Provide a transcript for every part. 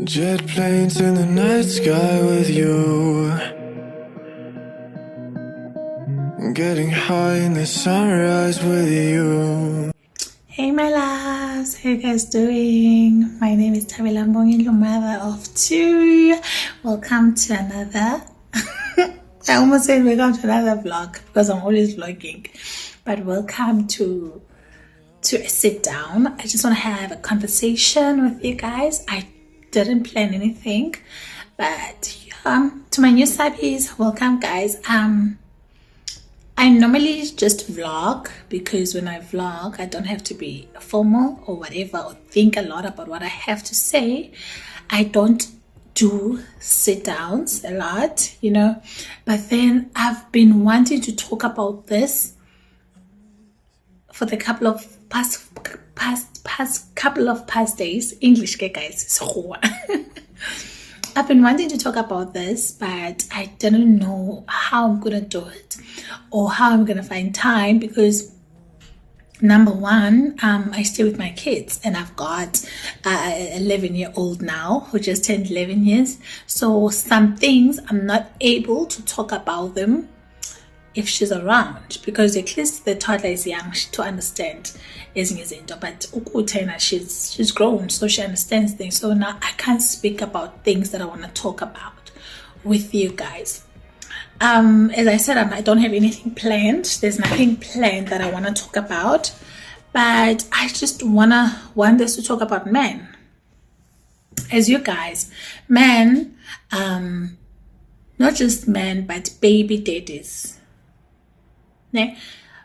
Jet planes in the night sky with you, getting high in the sunrise with you. Hey my loves, how you guys doing? My name is Mbongendlu-Mother of 2. Welcome to another I almost said welcome to another vlog because I'm always vlogging, but welcome to a sit down. I just want to have a conversation with you guys. I didn't plan anything, but to my new subbies, welcome guys. I normally just vlog because when I vlog I don't have to be formal or whatever or think a lot about what I have to say. I don't do sit downs a lot, but then I've been wanting to talk about this for the couple of past days. English guys, so I've been wanting to talk about this, but I didn't know how I'm gonna do it or how I'm gonna find time because number one, I stay with my kids and I've got an 11-year-old now who just turned 11 years. So some things I'm not able to talk about them if she's around, because at least the toddler is young to understand izinto, but ukutena she's grown, so she understands things. So now I can't speak about things that I want to talk about with you guys. As I said, I don't have anything planned. There's nothing planned that I want to talk about, but I just want us to talk about men. As you guys, men, not just men, but baby daddies.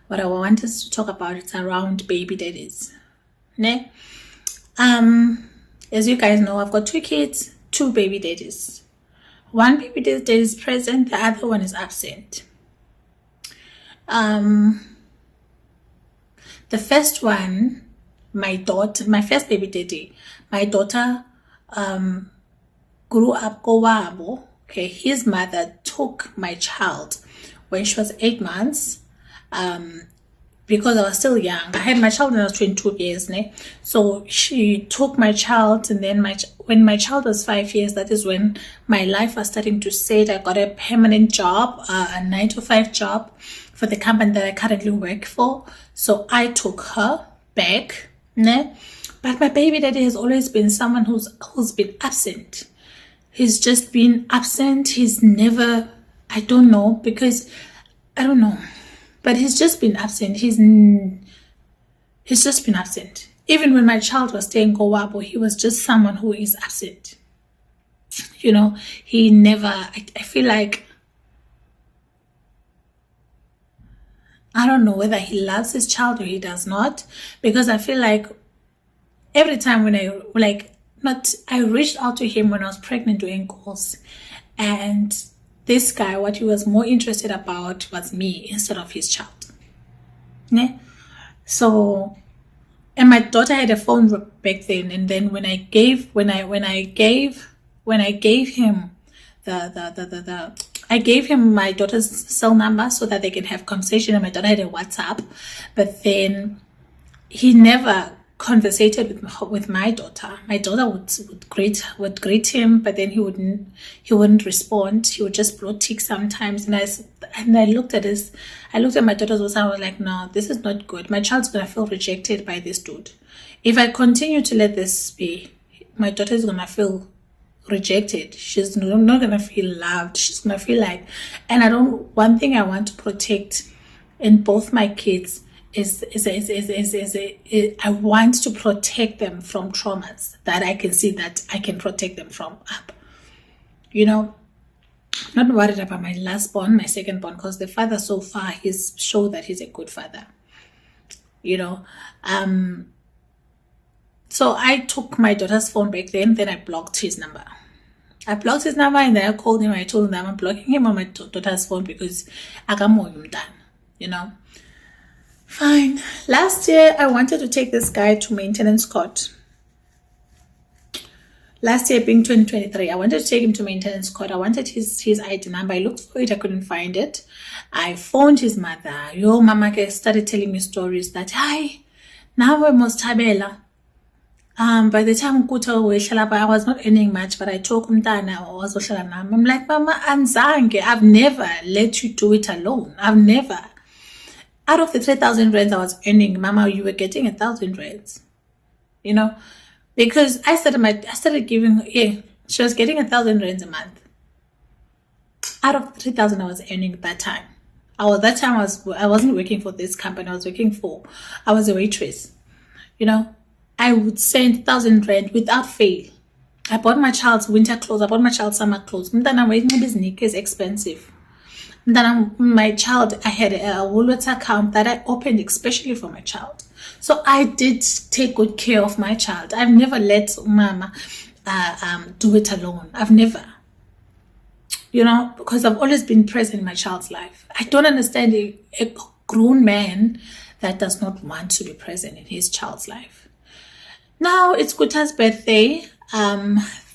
What I want us to talk about is around baby daddies. As you guys know, I've got 2 kids, 2 baby daddies. One baby daddy is present, the other one is absent. The first one, my first baby daddy, my daughter grew up kowabo. Okay, his mother took my child when she was 8 months. Because I was still young. I had my child when I was 22 years. So she took my child, and then when my child was 5 years, that is when my life was starting to set. I got a permanent job, a 9-to-5 job for the company that I currently work for. So I took her back. But my baby daddy has always been someone who's been absent. He's just been absent. He's never, I don't know, but he's just been absent. He's just been absent. Even when my child was staying Kowabo, he was just someone who is absent. He never, I feel like, I don't know whether he loves his child or he does not, because I feel like every time when I reached out to him when I was pregnant doing calls, and this guy, what he was more interested about was me instead of his child. So, and my daughter had a phone back then, and then when I gave him I gave him my daughter's cell number so that they can have conversation, and my daughter had a WhatsApp, but then he never conversated with my daughter. My daughter would greet him, but then he wouldn't respond. He would just blow tick sometimes. And I looked at my daughter's WhatsApp. I was like, no, this is not good. My child's gonna feel rejected by this dude. If I continue to let this be, my daughter is gonna feel rejected. She's not gonna feel loved. She's gonna feel like, and one thing I want to protect in both my kids is I want to protect them from traumas that I can see that I can protect them from up. Not worried about my last born, my second born, because the father so far he's shown that he's a good father. So I took my daughter's phone back then I blocked his number. And then I called him. I told him that I'm blocking him on my daughter's phone because I got more done, Fine. Last year, I wanted to take this guy to maintenance court. Last year, being 2023, I wanted to take him to maintenance court. I wanted his ID number. I looked for it. I couldn't find it. I phoned his mother. Mama started telling me stories that, hi, now we must tabela. By the time I was not earning much, but I told Umtana I was I'm like, Mama, Anzange, I've never let you do it alone. I've never. Out of the 3,000 rands I was earning, Mama, you were getting 1,000 rands. You know, because I started giving. Yeah, she was getting 1,000 rands a month. Out of 3,000 I was earning at that time. I wasn't working for this company. I was a waitress. You know, I would send 1,000 rand without fail. I bought my child's winter clothes. I bought my child's summer clothes. Mntana wearing this sneaker is expensive. My child, I had a Woolworths account that I opened especially for my child. So I did take good care of my child. I've never let Mama do it alone. I've never. You know, because I've always been present in my child's life. I don't understand a grown man that does not want to be present in his child's life. Now it's Kuta's birthday.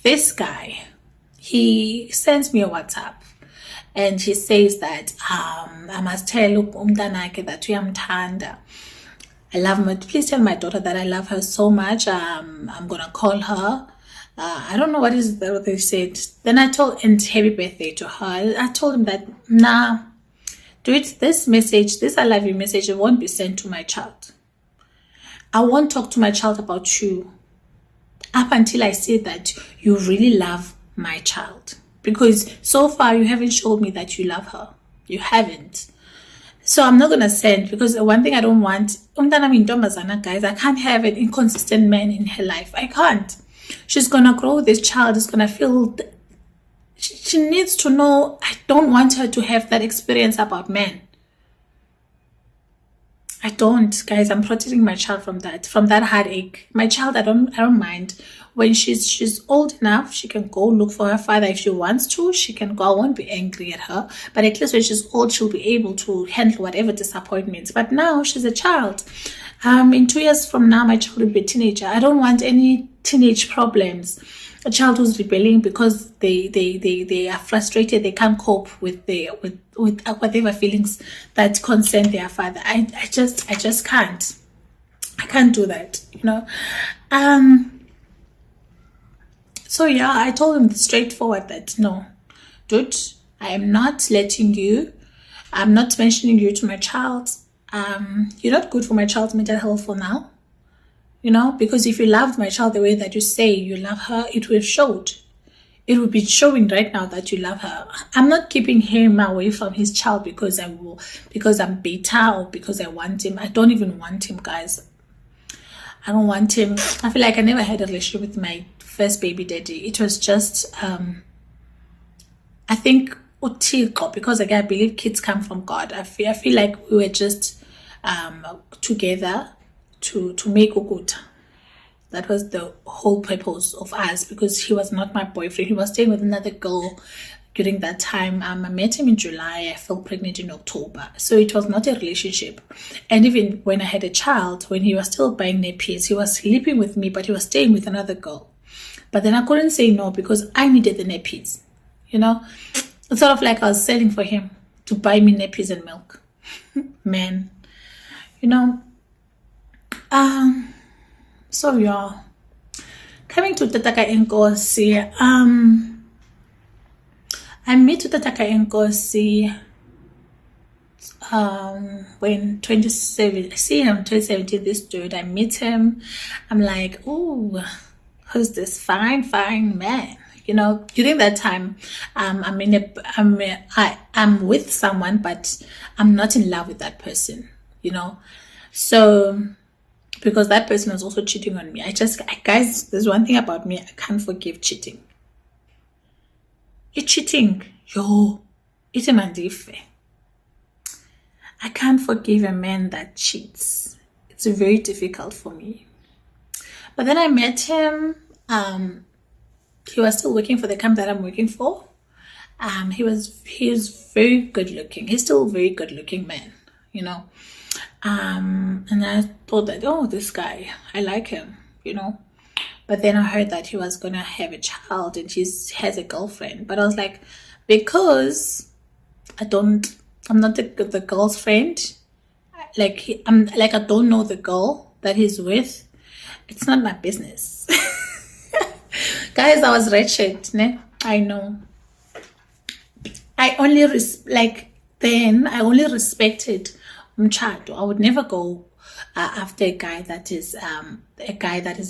This guy, he sends me a WhatsApp. And he says that I must tell umntanakhe that uyamthanda. I love her. Please tell my daughter that I love her so much. I'm gonna call her. I don't know what they said. Then I told, and happy birthday to her. I told him that this message, this I love you message, it won't be sent to my child. I won't talk to my child about you up until I see that you really love my child. Because so far you haven't showed me that you love her. You haven't. So I'm not going to send, because one thing I don't want, guys, I can't have an inconsistent man in her life. I can't. She's going to grow. This child is going to feel, she needs to know. I don't want her to have that experience about men. I don't, guys. I'm protecting my child from that heartache. My child, I don't mind. When she's old enough, she can go look for her father if she wants to. She can go. I won't be angry at her. But at least when she's old, she'll be able to handle whatever disappointments. But now she's a child. In 2 years from now, my child will be a teenager. I don't want any teenage problems. A child who's rebelling because they are frustrated, they can't cope with whatever feelings that concern their father. I just can't. I can't do that, you know. So yeah, I told him straightforward that no, dude, I am not letting you. I'm not mentioning you to my child. You're not good for my child's mental health for now. You know, because if you loved my child the way that you say you love her, it would have showed. It would be showing right now that you love her. I'm not keeping him away from his child because I'm bitter or because I want him. I don't even want him, guys. I don't want him. I feel like I never had a relationship with my first baby daddy. It was just, I think, because again, I believe kids come from God. I feel like we were just together to make Ukuta. That was the whole purpose of us, because he was not my boyfriend. He was staying with another girl during that time. I met him in July. I fell pregnant in October. So it was not a relationship. And even when I had a child, when he was still buying nappies, he was sleeping with me, but he was staying with another girl. But then I couldn't say no because I needed the nappies. You know, it's sort of like I was selling for him to buy me nappies and milk. Man, you know. So yeah, coming to Tataka Nkosi, I met Tataka Nkosi when 2017, this dude, I meet him, I'm like, oh, who's this fine man? You know, during that time, I'm with someone, but I'm not in love with that person, you know. So because that person was also cheating on me, guys, there's one thing about me, I can't forgive cheating. You're cheating, it's a mandife. I can't forgive a man that cheats. It's very difficult for me. But then I met him. He was still working for the company that I'm working for. He was very good looking. He's still a very good looking man, you know. And I thought that, oh, this guy, I like him, you know. But then I heard that he was gonna have a child and he has a girlfriend. But I was like, because I'm not the girl's friend. I don't know the girl that he's with, It's not my business. Guys, I was wretched, ne? I know. I only respected umchado. I would never go after a guy that is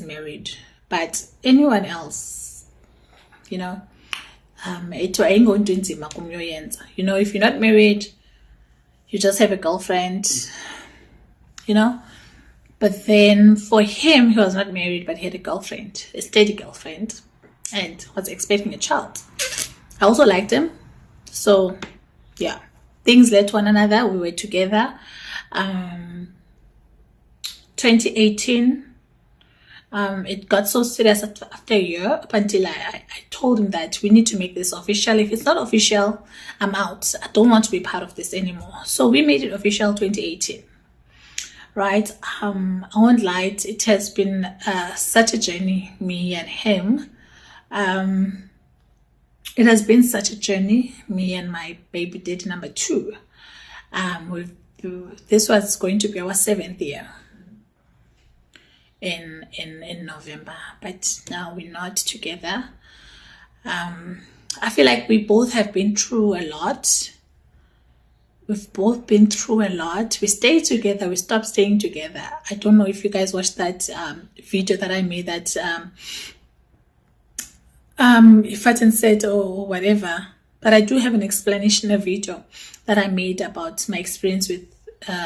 married. But anyone else, you know, if you're not married, you just have a girlfriend, you know. But then for him, he was not married, but he had a girlfriend, a steady girlfriend, and was expecting a child. I also liked him. So, yeah, things led to one another. We were together. 2018, it got so serious after a year, up until I told him that we need to make this official. If it's not official, I'm out. I don't want to be part of this anymore. So we made it official 2018. Right? I won't lie, it has been such a journey, me and him. It has been such a journey, me and my baby daddy number 2. This was going to be our 7th year in November, but now we're not together. I feel like we both have been through a lot. We've both been through a lot. We stayed together, we stopped staying together. I don't know if you guys watched that video that I made, that if I didn't say it or whatever, but I do have an explanation, a video that I made about my experience with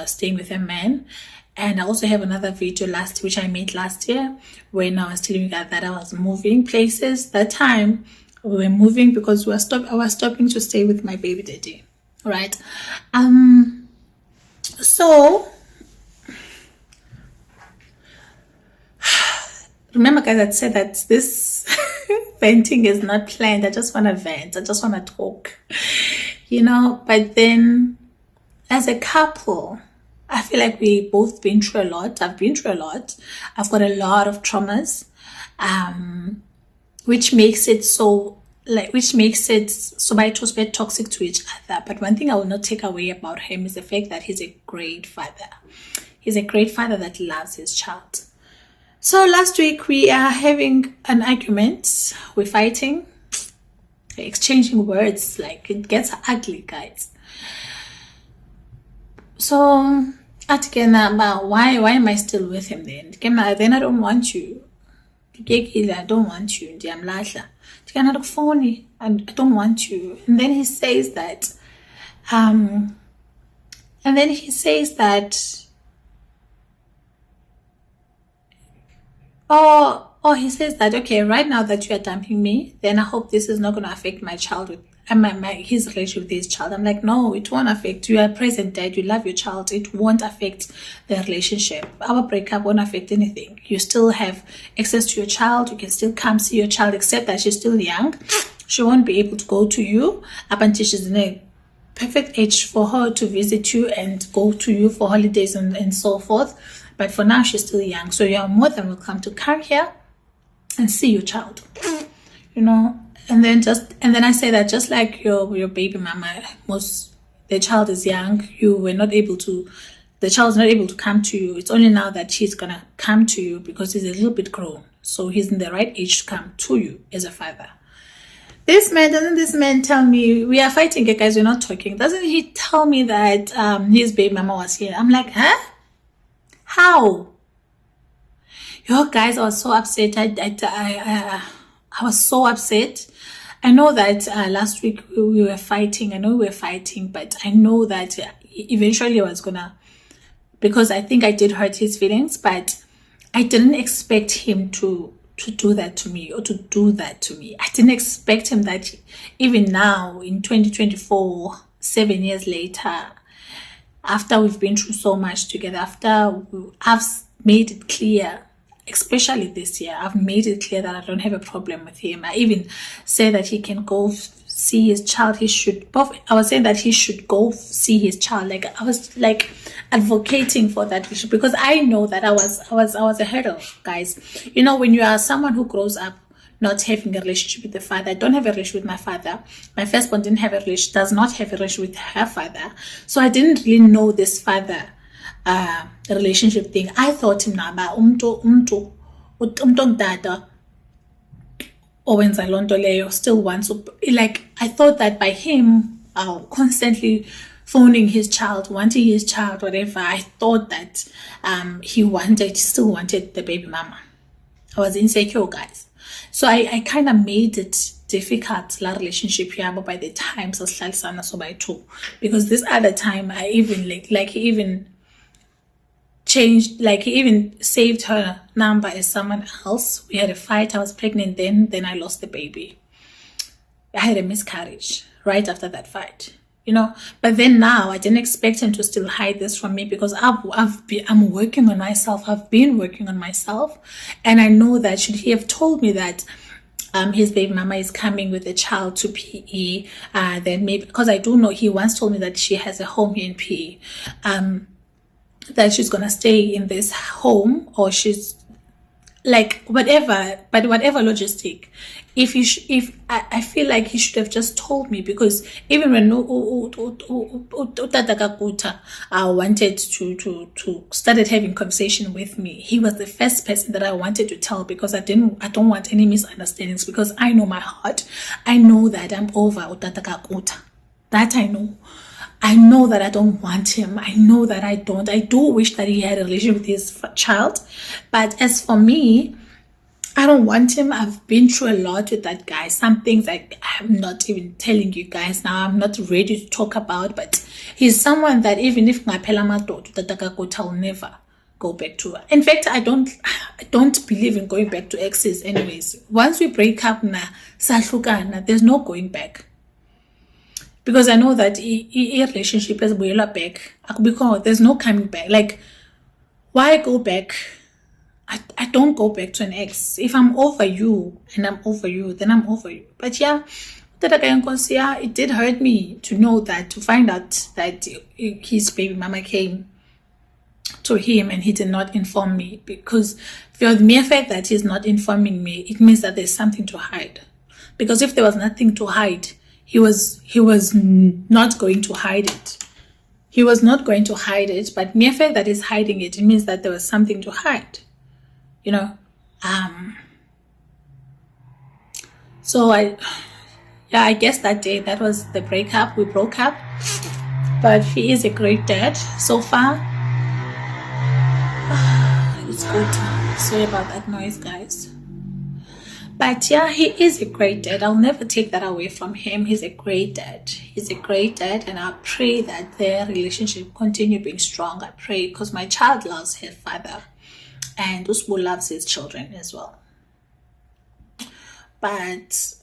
staying with a man. And I also have another video which I made last year, when I was telling you guys that I was moving places. That time we were moving because I was stopping to stay with my baby daddy, right? So remember, guys, I said that this venting is not planned. I just want to vent. I just want to talk, you know. But then, as a couple, I feel like we both been through a lot. I've been through a lot. I've got a lot of traumas, which makes it so bit toxic to each other. But one thing I will not take away about him is the fact that he's a great father. He's a great father that loves his child. So last week we are having an argument. We're fighting, exchanging words. Like, it gets ugly, guys. So again, why am I still with him then? Then I don't want you. I don't want you. I don't want you. And then he says that he says that, okay, right now that you are dumping me, then I hope this is not going to affect my child with his relationship with his child. I'm like, no, it won't affect. You are a present dad, you love your child, it won't affect the relationship. Our breakup won't affect anything. You still have access to your child, you can still come see your child, except that she's still young. She won't be able to go to you up until she's in a perfect age for her to visit you and go to you for holidays and so forth. But for now, she's still young, so you are more than welcome to come here and see your child, you know. And then I say that just like your baby mama, the child is young, the child is not able to come to you. It's only now that she's gonna come to you because he's a little bit grown, so he's in the right age to come to you as a father. Doesn't this man tell me, we are fighting, guys, we're not talking, doesn't he tell me that his baby mama was here? I'm like, huh? How? Yo, guys, I was so upset. I was so upset. I know that last week we were fighting. I know we were fighting, but I know that eventually I was gonna, because I think I did hurt his feelings, but I didn't expect him to do that to me, or to do that to me. I didn't expect him that even now in 2024, 7 years later, after we've been through so much together, after I've made it clear, especially this year, I've made it clear that I don't have a problem with him. I even say that he can go see his child. I was saying that he should go see his child. Like, I was like advocating for that issue, because I know that I was a hurdle, guys. You know, when you are someone who grows up not having a relationship with the father. I don't have a relationship with my father. My firstborn does not have a relationship with her father. So I didn't really know this father relationship thing. I thought him naba umto umuntu ongutata owenza lonto leyo still wants to, like, I thought that by him constantly phoning his child, wanting his child, whatever, I thought that he still wanted the baby mama. I was insecure, guys. So I kind of made it difficult, la relationship here, but by the time so by two, because this other time I even like he even changed, like he even saved her number as someone else. We had a fight. I was pregnant then I lost the baby. I had a miscarriage right after that fight, you know. But then now I didn't expect him to still hide this from me, because I'm working on myself. I've been working on myself, and I know that should he have told me that his baby mama is coming with a child to PE, then maybe, because I do know he once told me that she has a home here in PE, that she's gonna stay in this home, or she's like whatever, but whatever logistic. If I feel like he should have just told me, because even when Tata Kakuta wanted to started having conversation with me, he was the first person that I wanted to tell, because I don't want any misunderstandings, because I know my heart. I know that I'm over Tata Kakuta. That I know. I know that I don't want him. I know that I don't. I do wish that he had a relationship with his child. But as for me, I don't want him. I've been through a lot with that guy. Some things I'm not even telling you guys now. I'm not ready to talk about. But he's someone that even if I'll never go back to. In fact, I don't believe in going back to exes anyways. Once we break up, there's no going back. Because I know that a relationship is back. There's no coming back. Like, why go back? I don't go back to an ex. If I'm over you and I'm over you, then I'm over you. But yeah, it did hurt me to find out that his baby mama came to him and he did not inform me. Because for the mere fact that he's not informing me, it means that there's something to hide. Because if there was nothing to hide, he was not going to hide it. He was not going to hide it, but mere fact that he's hiding it, it means that there was something to hide. You know? So I guess that day, that was the breakup. We broke up. But he is a great dad so far. It's good. Sorry about that noise, guys. But yeah, he is a great dad. I'll never take that away from him. He's a great dad. He's a great dad, and I pray that their relationship continue being strong. I pray, because my child loves her father, and Usbu loves his children as well. But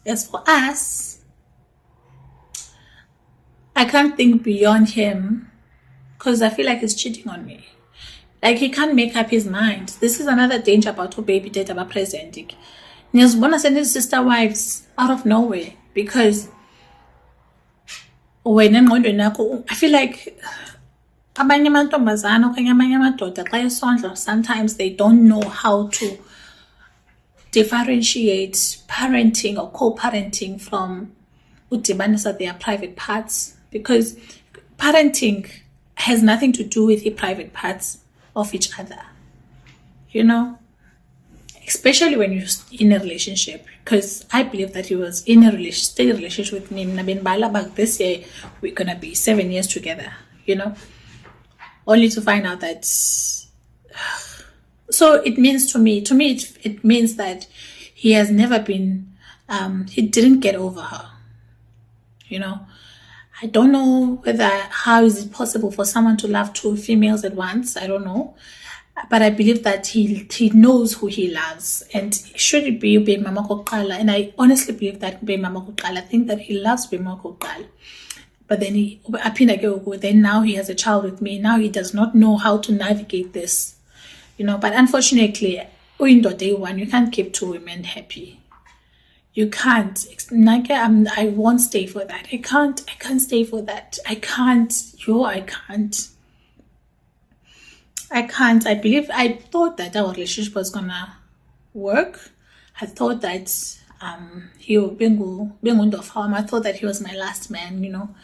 as for us, I can't think beyond him, because I feel like he's cheating on me. Like, he can't make up his mind. This is another danger about who baby dad about presenting. Niyazibona send his sister wives out of nowhere, because when I feel like sometimes they don't know how to differentiate parenting or co-parenting from their private parts, because parenting has nothing to do with the private parts of each other, you know, especially when you're in a relationship. Because I believe that he was in a relationship with me. This year we're gonna be 7 years together, you know, only to find out that. So it means to me it means that he has never been, he didn't get over her, you know. I don't know how is it possible for someone to love two females at once. I don't know. But I believe that he knows who he loves. And should it be Baby Mama Kokala? And I honestly believe that Baby Mama Kokala, I think that he loves Baby Mama Kokala. But then now he has a child with me. Now he does not know how to navigate this. You know, but unfortunately, in the day one, you can't keep two women happy. You can't. I won't stay for that. I can't stay for that. I can't. I thought that our relationship was gonna work. I thought that he would be of harm. I thought that he was my last man, you know.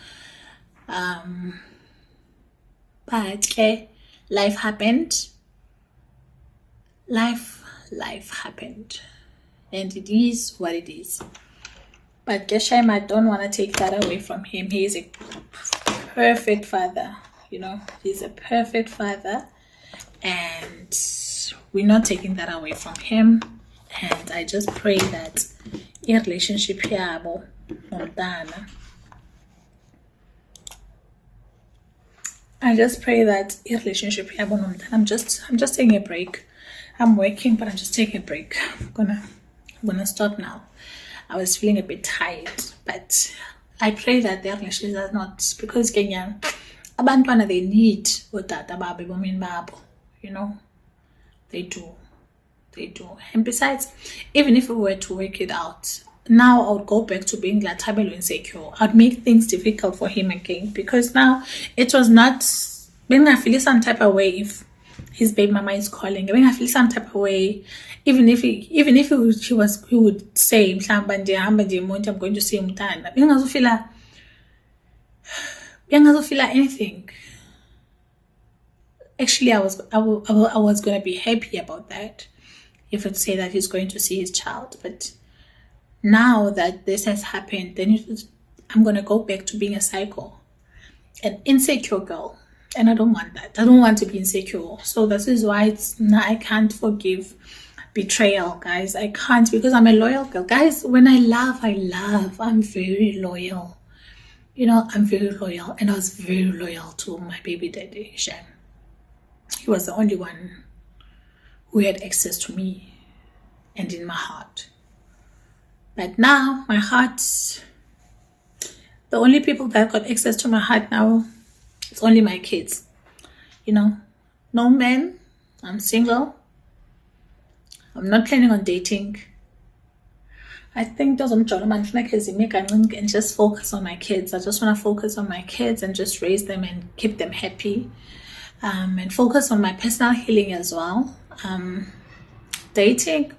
But life happened, life happened, and it is what it is. But Geshem, I don't want to take that away from him. He is a perfect father, he's a perfect father, and we're not taking that away from him. And I just pray that your relationship here, I'm just taking a break. I'm working, but I'm just taking a break. I'm gonna stop now. I was feeling a bit tired, but I pray that their relationship does not, because Kenya, abantwana, they need otata babe bomin babo, they do. And besides, even if we were to work it out, now I would go back to being tabelo insecure. I'd make things difficult for him again, because now it was not being I feel some type of way if his baby mama is calling. I feel some type of way, even if he would say, I'm going to see him. I don't feel anything. Actually, I was going to be happy about that if it say that he's going to see his child. But now that this has happened, then I'm going to go back to being a psycho, an insecure girl. And I don't want that. I don't want to be insecure. So this is why I can't forgive betrayal, guys. I can't, because I'm a loyal girl. Guys, when I love. I'm very loyal. I'm very loyal. And I was very loyal to my baby daddy, Shem. He was the only one who had access to me and in my heart. But now, my heart, the only people that got access to my heart now, it's only my kids. No man. I'm single. I'm not planning on dating. I think those and just focus on my kids. I just want to focus on my kids and just raise them and keep them happy. And focus on my personal healing as well. Dating.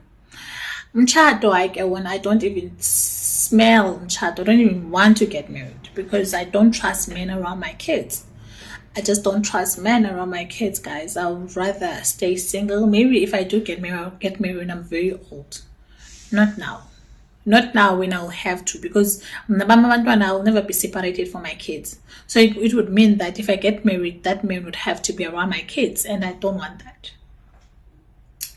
Mchado, when I don't even smell mchado, I don't even want to get married, because I don't trust men around my kids. I just don't trust men around my kids, guys. I would rather stay single. Maybe if I do get married, I'll get married when I'm very old. Not now. Not now when I'll have to, because I'll never be separated from my kids. So it would mean that if I get married, that man would have to be around my kids, and I don't want that.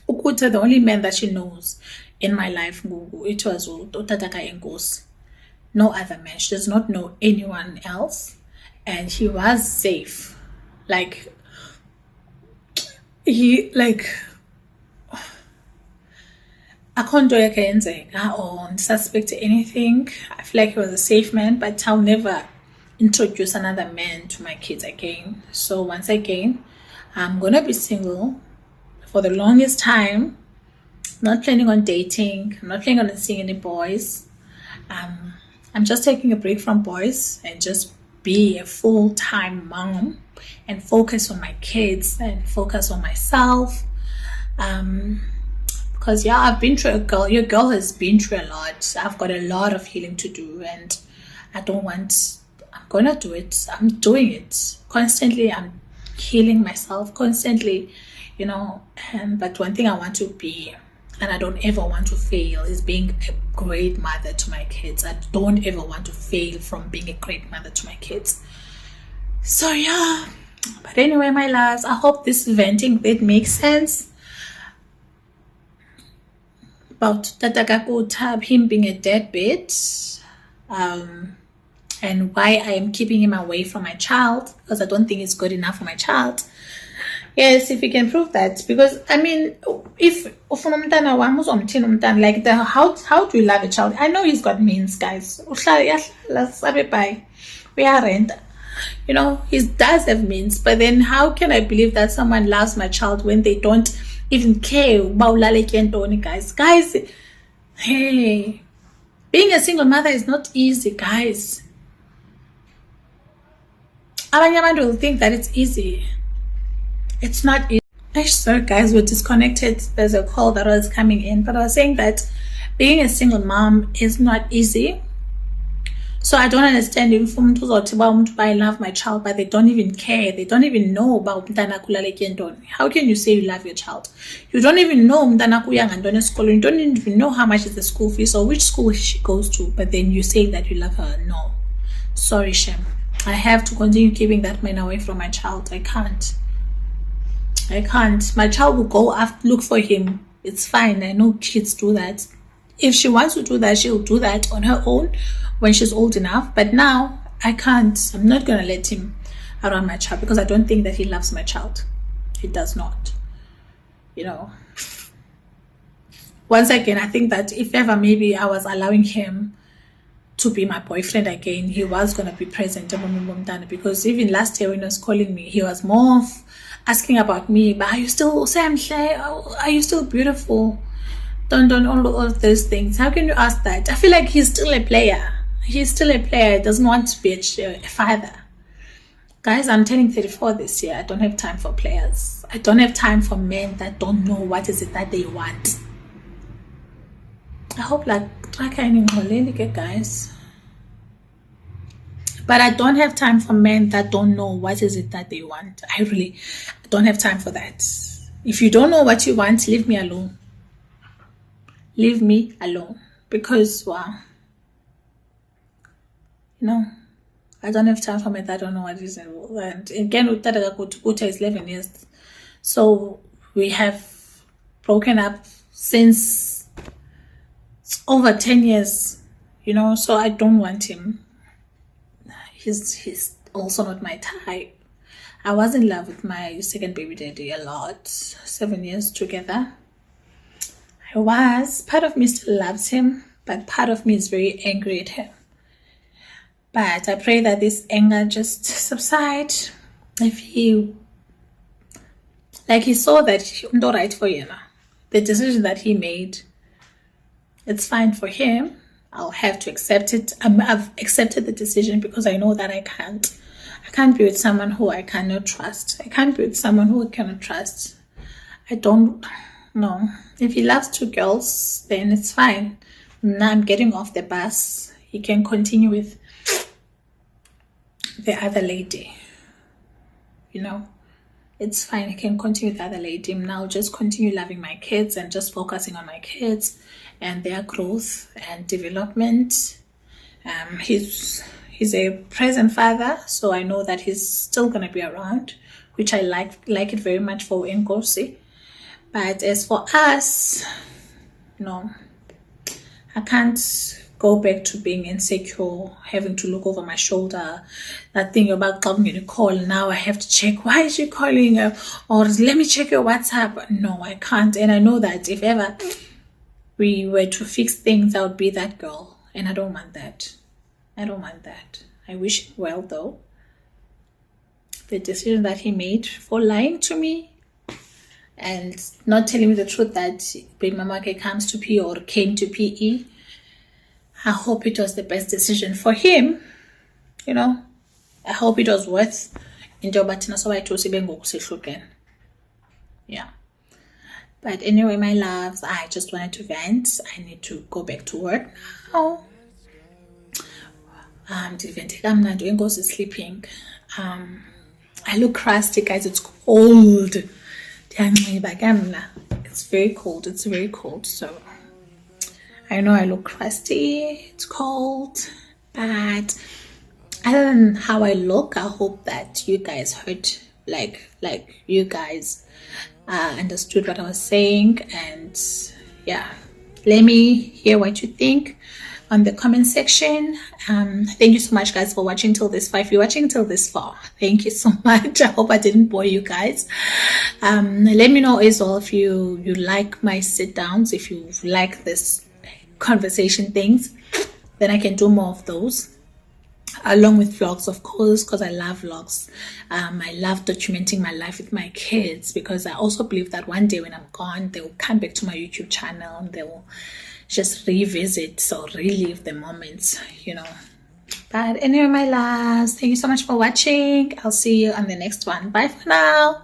Ukuta, the only man that she knows in my life, it was Utataka Engos. No other man. She does not know anyone else. And he was safe. I can't do or suspect anything. I feel like he was a safe man, but I'll never introduce another man to my kids again. So once again, I'm gonna be single for the longest time. Not planning on dating. I'm not planning on seeing any boys. I'm just taking a break from boys and just be a full-time mom and focus on my kids and focus on myself. Because I've been through your girl has been through a lot. I've got a lot of healing to do, and I'm gonna do it. I'm doing it constantly. I'm healing myself constantly, but one thing I want to be, and I don't ever want to fail, is being a great mother to my kids. I don't ever want to fail from being a great mother to my kids. So but anyway, my loves, I hope this venting bit makes sense about Tatakakutab, him being a deadbeat, and why I am keeping him away from my child, because I don't think it's good enough for my child. Yes, if you can prove that, because if like how do you love a child? I know he's got means, guys. We are rent. He does have means, but then how can I believe that someone loves my child when they don't even care about guys? Guys, hey, being a single mother is not easy, guys. Abanye will think that it's easy. It's not easy. Sorry guys, we're disconnected. There's a call that was coming in, but I was saying that being a single mom is not easy. So I don't understand if I love my child, but they don't even care. They don't even know about how can you say you love your child? You don't even know you don't even know how much is the school fees or which school she goes to, but then you say that you love her. No. Sorry, Shem. I have to continue keeping that man away from my child. I can't. My child will go look for him. It's fine. I know kids do that. If she wants to do that, she'll do that on her own when she's old enough. But now, I can't. I'm not going to let him around my child because I don't think that he loves my child. He does not. Once again, I think that if ever maybe I was allowing him to be my boyfriend again, he was going to be present because even last year when he was calling me, he was more asking about me. But are you still Sam? Are you still beautiful? Don't all of those things. How can you ask that? I feel like he's still a player. He doesn't want to be a father. Guys, I'm turning 34 this year. I don't have time for players. I don't have time for men that don't know what is it that they want. I hope guys. But I don't have time for men that don't know what is it that they want. I really don't have time for that. If you don't know what you want, leave me alone. Leave me alone. Because, wow. I don't have time for men that don't know what is involved. And again, Uta is 11 years. So we have broken up since over 10 years. So I don't want him. He's also not my type. I was in love with my second baby daddy a lot. 7 years together. Part of me still loves him, but part of me is very angry at him. But I pray that this anger just subside. If he saw that I'm not right for you, the decision that he made, it's fine for him. I'll have to accept it. I've accepted the decision because I know that I can't be with someone who I cannot trust. I can't be with someone who I cannot trust. I don't know. If he loves 2 girls, then it's fine. Now I'm getting off the bus. He can continue with the other lady. It's fine. I can continue with the other lady. Now just continue loving my kids and just focusing on my kids and their growth and development. He's a present father, so I know that he's still going to be around, which I like it very much for Nkosi. But as for us, I can't go back to being insecure, having to look over my shoulder, that thing about coming to call. Now I have to check, why is she calling? Or let me check your WhatsApp. No, I can't. And I know that if ever we were to fix things, I would be that girl. And I don't want that. I wish him well, though. The decision that he made for lying to me and not telling me the truth that Big Mama comes to PE or came to PE, I hope it was the best decision for him. I hope it was worth yeah. But anyway, my loves, I just wanted to vent. I need to go back to work now. I'm sleeping. I look crusty, guys. It's cold. It's very cold. So I know I look crusty. It's cold. But other than how I look, I hope that you guys heard, like you guys understood what I was saying. And yeah, let me hear what you think on the comment section. Thank you so much, guys, for watching till this far. If you're watching till this far, thank you so much. I hope I didn't bore you guys. Let me know as well if you like my sit downs, if you like this conversation things, then I can do more of those, along with vlogs, of course, because I love vlogs. I love documenting my life with my kids, because I also believe that one day when I'm gone, they will come back to my YouTube channel and they will just revisit or relive the moments, But anyway, my loves, thank you so much for watching. I'll see you on the next one. Bye for now.